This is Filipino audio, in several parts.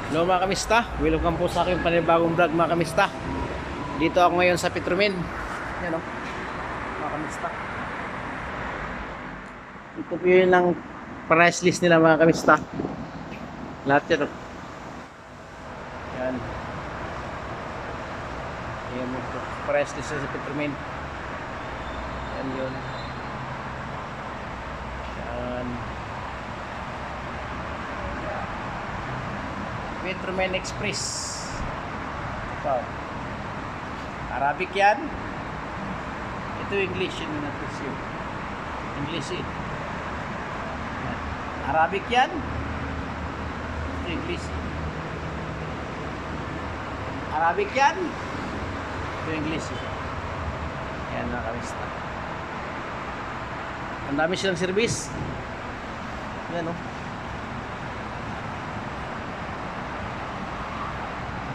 Hello mga kamista, welcome po sa aking panibagong vlog mga kamista. Dito ako ngayon sa Petromin. Yan o, mga kamista. Ito po yun ang price list nila mga kamista. Lahat yan o. Yan. Yan mo po, price list sa Petromin. Yan yun. Yan. Petromin Express. Ito. Arabic yan. Ito English yun na presyo. English eh. Yan. Arabic yan. Ito English. Arabic yan. Ito English eh. Yan na kamista. Ang dami silang service. Yan o.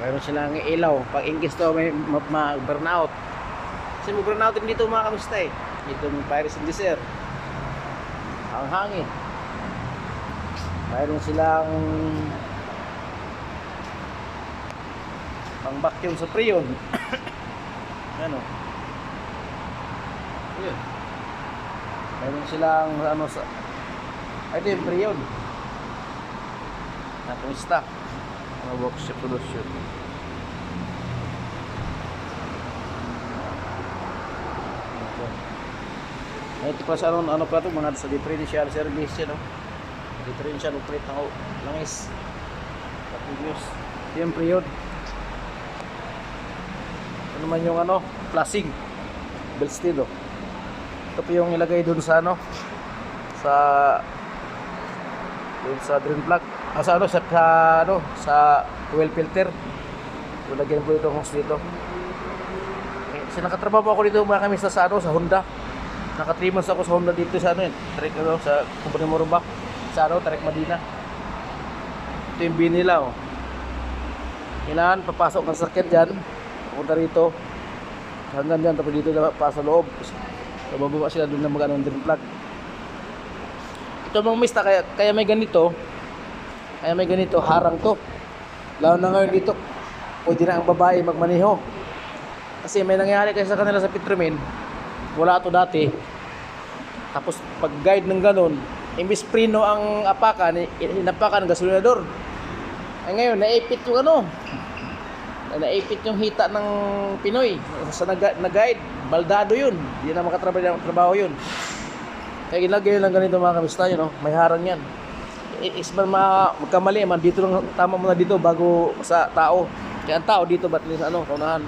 Mayroon silang ilaw. Pag ingkis to may ma-burnout. Kasi mag-burnout din dito mga kamusta eh. Dito may virus in the air. Ang hangin. Mayroon silang pang vacuum sa preyon. Ano? Yun. Mayroon silang ano sa ito yung preyon. Na kamusta? Mga workshop solution. Ito pa sa ano pa ito, mga sa differential service yan, no? Differential operate ng langis. Continuous. Yung period. Ano man yung ano, flashing. Belstedo. Ito po yung ilagay dun sa ano, dun sa drain plug. Sa ano, sa oil filter. Lagyan po itong hose dito. Kasi nakatrabaho ako dito mga kami sa Honda. Naka 3 months ako sa Honda dito sa ano yun. Trek ano, sa Kumpanya Morumba. Sa ano, Trek Madina. Ito yung bin nila oh. Kailangan papasok ng sakit dyan. Pupunta rito. Hanggang dyan, tapos dito pa sa loob. So bababa sila doon na mag-ano ng drain plug. Ito mga mista, kaya may ganito. Kaya may ganito, harang to. Lalo na ngayon dito, pwede na ang babae magmaneho. Kasi may nangyari kasi sa kanila sa Petromin, wala to dati. Tapos pag guide ng ganun, imbis preno ang apakan, inapakan ng gasolinador. Ay ngayon, naipit yung ano, naipit yung hita ng Pinoy. Sa nag-guide, baldado yun. Hindi na makatrabaho yun. Kaya ginagay lang ganito mga kamista yun, no? May harang yan. Isman magkamali man dito lang, tama muna dito bago sa tao. Kaya ang tao dito ba't sa ano, kaunahan.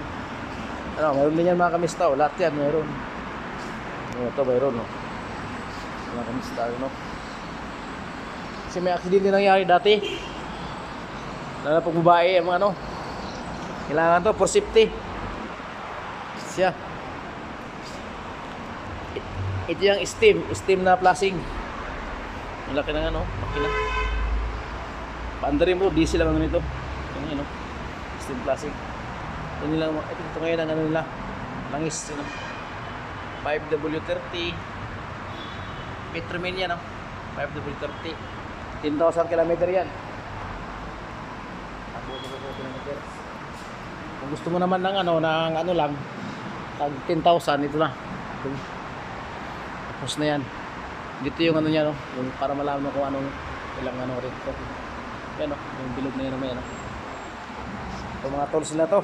Ano, mayroon din yan mga kamista, lahat yan mayroon. Ito mayroon, no. Mga kamista, no. Kasi may accident din nangyari dati. Lalo pag babae, mga ano. Kailangan to for safety. Siya. Ito yung steam na flashing. Ang laki ng ano, makina. Paanda rin po, diesel lang ano nito. Ito yun, no? Steam flashing. Ito nila, ito ngayon ang ano nila. Langis, yun, no? 5W30. Petromin yan, no? 5W30. 10,000 kilometer yan. Kung gusto mo naman ng ano lang, tag 10,000, ito na. Tapos na yan. Dito yung ano niya, no? Yung para malaman mo kung anong ilang ano rin ito. Yan, no? Yung bilog na yun naman yan, no? Ito mga tools nila to.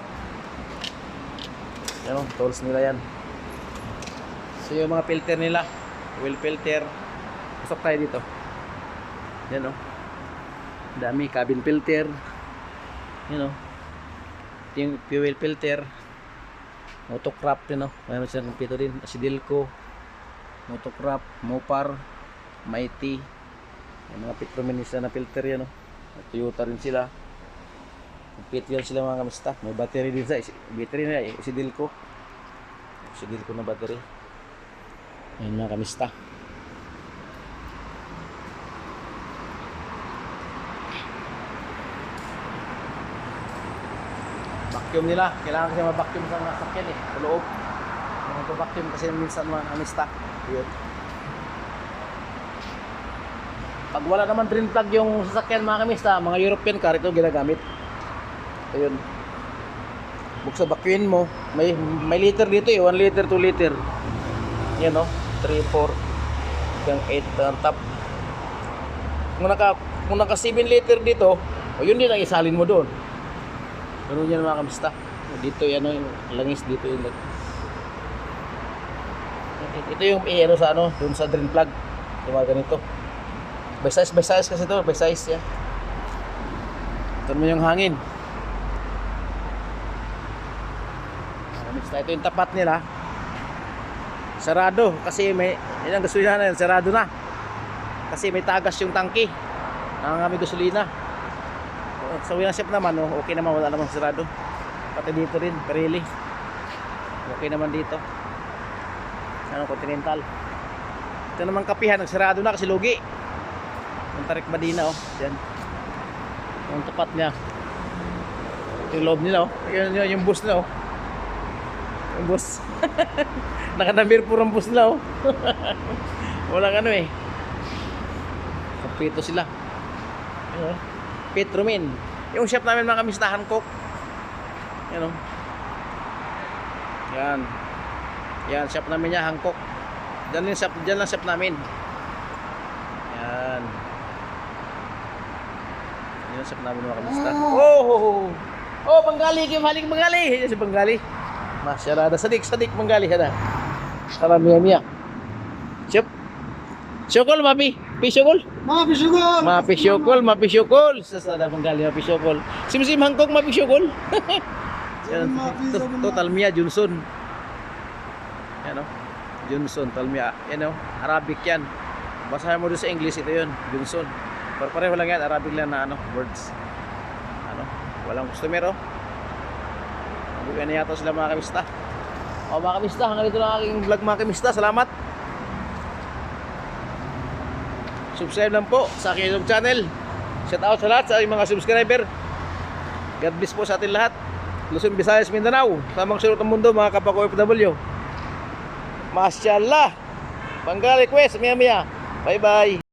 Yan, no? Tools nila yan. So yung mga filter nila, oil filter. Pasok tayo dito. Yan, no? Dami, cabin filter. Yan, no? Ito yung fuel filter. Motocrop din, no? Mayroon silang pito din. Acidilco. Motocrop, Mopar, Mighty. Yung mga Petrominista na filter yan, no? At Toyota rin sila. Pito yan sila mga kamista. May battery din sa battery na Acidilco. Acidilco na battery. Ayan mga kamista. Vacuum nila. Kailangan kasi ma-vacuum sa nasakyan eh. Sa loob. Mag-vacuum kasi minsan mga kamista. Yun. Pag wala naman drain plug yung sasakyan mga kamista, mga European car, ito ginagamit. Ayun. Buksa bakwin mo, may liter dito eh, 1 liter, 2 liter. Yan no, 3, 4, hanggang 8 ang top. Kung naka 7 liter dito, o yun din ang isalin mo doon. Ganun yan mga kamista. Dito yan yung langis dito yung ito yung ano sa ano, doon sa drain plug. Yung mga ganito. By size kasi ito, by size yan. Ito mo yung hangin. Ito yung tapat nila. Sarado kasi may yan ang gasolina na yan, sarado na. Kasi may tagas yung tangke ng aming gasolina. Sa winner shop naman, okay naman, wala namang sarado. Pati dito rin, Pirelli. Okay naman dito. Ano, Continental. Ito naman kapihan, nagsarado na kasi lugi. Yung Tarik Madina, oh. Yan. Yung tapat niya. Yung loob nila, oh. Yung bus nila, oh. Yung bus. Nakanambir po ang bus nila, oh. Walang ano eh. Kapito sila. Ayun, oh. Petromin. Yung shop namin mga kamista, Hancock. Yan, oh. Yan. Yan, shop namin niya, Hancock. Diyan lang shop namin. Yan. Yan shop namin mga kamista. Oh, Bengali, halik Bengali. Yan si Bengali. Masyarada, sadik Bengali sana. Salam Mia. Shop. Syokol, mapi. Pisyokol. Mapisyokol. Sasada Bengali, mapisyokol. Sim Hancock, mapisyokol. Yan, total Mia Johnson. Yan o, Johnson, Talmia. Yan o, Arabic yan. Basahin mo doon sa English, ito yun, Johnson. Pero pareho lang yan, Arabic lang na ano, words. Ano, walang customer o. Mabuhay na yata sila mga kamista. O mga kamista, hanggang dito lang aking vlog mga kamista. Salamat. Subscribe lang po sa aking YouTube channel. Shout out sa lahat sa aking mga subscriber. God bless po sa atin lahat. Luzon, Visayas, Mindanao, sa mga sulok ng mundo, mga kapako OFW. Masyaallah. Bengali request, Mia. Bye bye.